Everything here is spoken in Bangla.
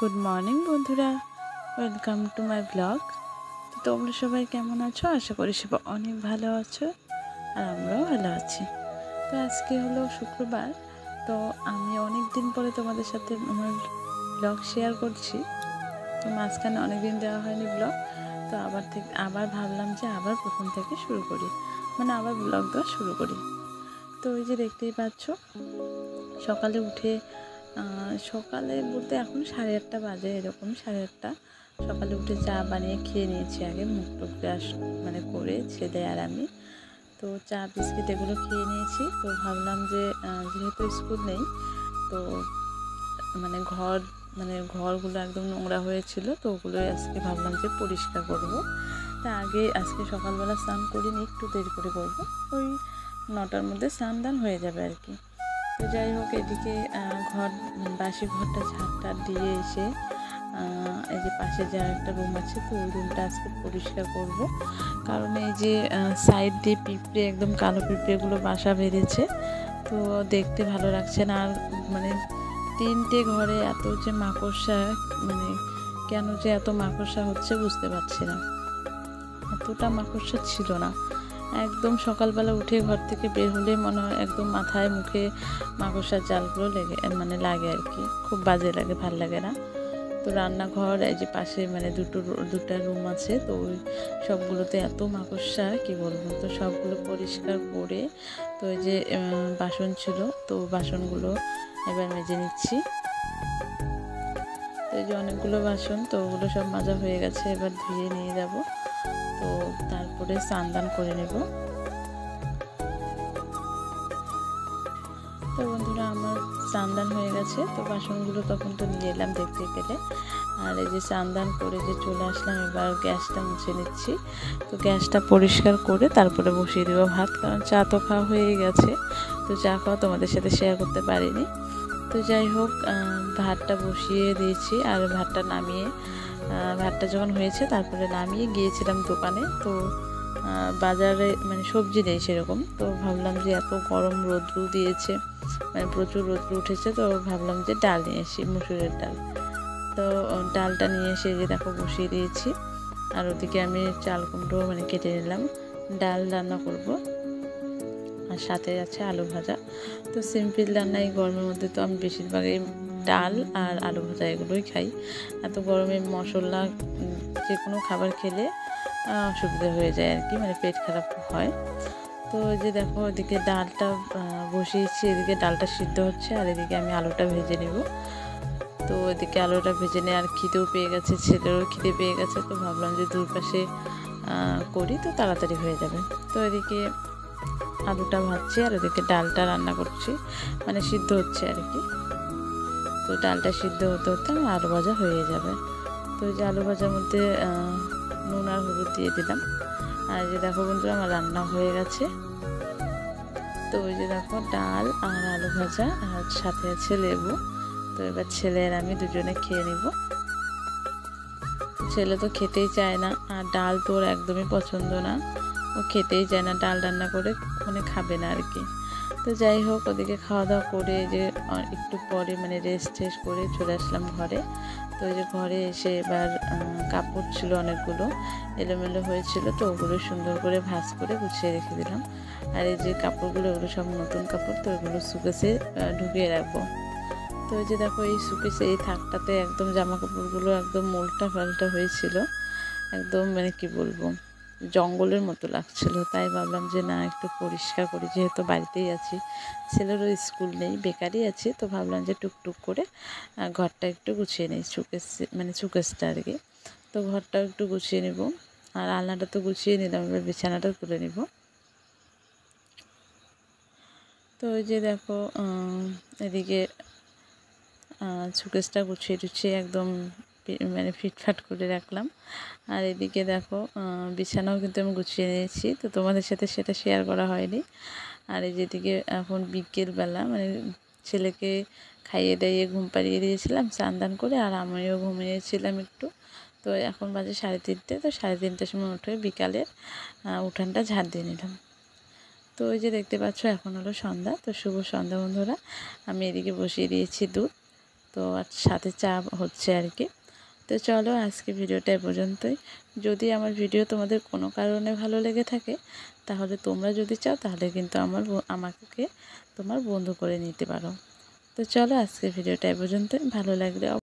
গুড মর্নিং বন্ধুরা, ওয়েলকাম টু মাই ব্লগ। তো তোমরা সবাই কেমন আছো? আশা করি সবাই অনেক ভালো আছো, আর আমরাও ভালো আছি। তো আজকে হলো শুক্রবার, তো আমি অনেক দিন পরে তোমাদের সাথে আমার ব্লগ শেয়ার করছি। তো মাঝখানে অনেক দিন দেওয়া হয়নি ব্লগ, তো আবার ভাবলাম যে আবার প্রথম থেকে শুরু করি, মানে আবার ব্লগ দেওয়া শুরু করি। তো ওই যে দেখতেই পাচ্ছ, সকালে উঠে সকালে বলতে এখন 8:30 বাজে, এরকম 8:30। সকালে উঠে চা বানিয়ে খেয়ে নিয়েছি, আগে মুখ টুক ব্রাশ মানে করে ছেলে আর আমি। তো চা বিস্কিট এগুলো খেয়ে নিয়েছি। তো ভাবলাম যে যেহেতু স্কুল নেই, তো ঘরগুলো একদম নোংরা হয়েছিল, তো ওগুলোই আজকে ভাবলাম যে পরিষ্কার করব। তা আগে আজকে সকালবেলা স্নান করিনি, একটু দেরি করে করবো, ওই 9টার মধ্যে স্নান দান হয়ে যাবে আর কি। তো যাই হোক, এদিকে বাসি ঘরটা ঝাড়টা দিয়ে এসে এই যে পাশে যা একটা রুম আছে, তো ওই রুমটা আজকে পরিষ্কার করব। কারণ এই যে সাইড দিয়ে পিঁপড়ে, একদম কালো পিঁপড়েগুলো বাসা বেঁধেছে, তো দেখতে ভালো লাগছে না। আর মানে 3টে ঘরে এত যে মাকড়সা, মানে কেন যে এত মাকড়সা হচ্ছে বুঝতে পারছি না। এতটা মাকড়সা ছিল না, একদম সকালবেলা উঠে ঘর থেকে বের হলে মনে হয় একদম মাথায় মুখে মাকড়সার জালগুলো লাগে আর কি, খুব বাজে লাগে, ভাল লাগে না। তো রান্নাঘর, এই যে পাশে দুটা রুম আছে, তো ওই সবগুলোতে এত মাকড়সা কি বলবো। তো সবগুলো পরিষ্কার করে, তো এই যে বাসন ছিল, তো বাসনগুলো এবার মেজে নিচ্ছি। তো এই যে অনেকগুলো বাসন, তো ওগুলো সব মাজা হয়ে গেছে, এবার ধুয়ে নিয়ে যাব। তো তারপরে স্নান দান করে নেব। তো বন্ধুরা, আমার স্নান দান হয়ে গেছে, তো বাসনগুলো তখন তো নিয়ে এলাম দেখতে পেলে। আর এই যে স্নান দান করে যে চলে আসলাম, এবার গ্যাসটা মুছে নিচ্ছি। তো গ্যাসটা পরিষ্কার করে তারপরে বসিয়ে দেবো ভাত, কারণ চা তো খাওয়া হয়ে গেছে, তো চা খাওয়া তোমাদের সাথে শেয়ার করতে পারিনি। তো যাই হোক, ভাতটা বসিয়ে দিয়েছি, আর ভাতটা যখন হয়েছে তারপরে নামিয়ে গিয়েছিলাম দোকানে। তো বাজারে সবজি নেই সেরকম, তো ভাবলাম যে এত গরম রোদ্রু দিয়েছে, প্রচুর রোদ্রু উঠেছে, তো ভাবলাম যে ডাল নিয়ে আসি, মুসুরের ডাল। তো ডালটা নিয়ে এসে যে দেখো বসিয়ে দিয়েছি। আর ওদিকে আমি চাল কুমড়ো কেটে নিলাম, ডাল রান্না করব, আর সাথে আছে আলু ভাজা। তো সিম্পল রান্না এই গরমের মধ্যে, তো আমি বেশিরভাগই ডাল আর আলু ভাজা এগুলোই খাই। এত গরমে মশলা যে কোনো খাবার খেলে অসুবিধা হয়ে যায় আর কি, পেট খারাপ হয়। তো যে দেখো, এদিকে ডালটা বসিয়েছি, এদিকে ডালটা সিদ্ধ হচ্ছে, আর এদিকে আমি আলুটা ভেজে নেব। তো এদিকে আলুটা ভেজে নিয়ে, আর খিদেও পেয়ে গেছে, ছেলেরও খিদে পেয়ে গেছে, তো ভাবলাম যে দুই পাশে করি, তো তাড়াতাড়ি হয়ে যাবে। তো এদিকে আলুটা ভাজছি, আর ওদিকে ডালটা রান্না করছি, সিদ্ধ হচ্ছে আর কি। তো ডালটা সিদ্ধ হতে হতে আমার আলু ভাজা হয়ে যাবে। তো এই যে আলু ভাজার মধ্যে নুন আর হলুদ দিয়ে দিলাম। আর যে দেখো বন্ধুরা, আমার রান্না হয়ে গেছে। তো ওই যে দেখো, ডাল আর আলু ভাজা, আর সাথে আছে লেবু। তো এবার ছেলে আর আমি দুজনে খেয়ে নিব। ছেলে তো খেতেই চায় না, আর ডাল তো ওর একদমই পছন্দ না, ও খেতেই চায় না, ডাল রান্না করে খাবে না আর কি। তো যাই হোক, ওদিকে খাওয়া দাওয়া করে যে একটু পরে রেস্ট করে চলে আসলাম ঘরে। তো ওই যে ঘরে এসে এবার কাপড় ছিল অনেকগুলো, এলোমেলো হয়েছিল, তো ওগুলো সুন্দর করে ভাঁজ করে গুছিয়ে রেখে দিলাম। আর এই যে কাপড়গুলো, ওগুলো সব নতুন কাপড়, তো ওগুলো শুকেছে ঢুকিয়ে রাখবো। তো এই যে দেখো, এই শুকেছে এই থাকটাতে একদম জামা কাপড়গুলো একদম উল্টা পাল্টা হয়েছিল, একদম কি বলবো, জঙ্গলের মতো লাগছিল। তাই ভাবলাম যে না, একটু পরিষ্কার করি, যেহেতু বাড়িতেই আছি, ছেলেরও স্কুল নেই, বেকারই আছি, তো ভাবলাম যে টুকটুক করে ঘরটা একটু গুছিয়ে নিই, সুকেসটা আর কি। তো ঘরটাও একটু গুছিয়ে নিব, আর আলনাটা তো গুছিয়ে নিলাম, এবার বিছানাটা তুলে নিব। তো ওই যে দেখো, এদিকে সুকেসটা গুছিয়ে টুছিয়ে একদম ফিটফাট করে রাখলাম। আর এদিকে দেখো, বিছানাও কিন্তু আমি গুছিয়ে নিয়েছি, তো তোমাদের সাথে সেটা শেয়ার করা হয়নি। আর এই যেদিকে এখন বিকেলবেলা, ছেলেকে খাইয়ে দাইয়ে ঘুম পাড়িয়ে দিয়েছিলাম স্নান দান করে, আর আমিও ঘুমিয়েছিলাম একটু। তো এখন বাজে 3:30, তো 3:30টার সময় উঠে বিকালের উঠানটা ঝাড় দিয়ে নিলাম। তো ওই যে দেখতে পাচ্ছ, এখন হলো সন্ধ্যা। তো শুভ সন্ধ্যা বন্ধুরা। আমি এদিকে বসিয়ে দিয়েছি দুধ, তো সাথে চা হচ্ছে আর কি। তো চলো আজকে ভিডিওটা এ পর্যন্তই। যদি আমার ভিডিও তোমাদের কোনো কারণে ভালো লেগে থাকে, তাহলে তোমরা যদি চাও তাহলে কিন্তু আমাকে তোমার বন্ধু করে নিতে পারো। তো চলো আজকে ভিডিওটা এ পর্যন্তই। ভালো লাগলে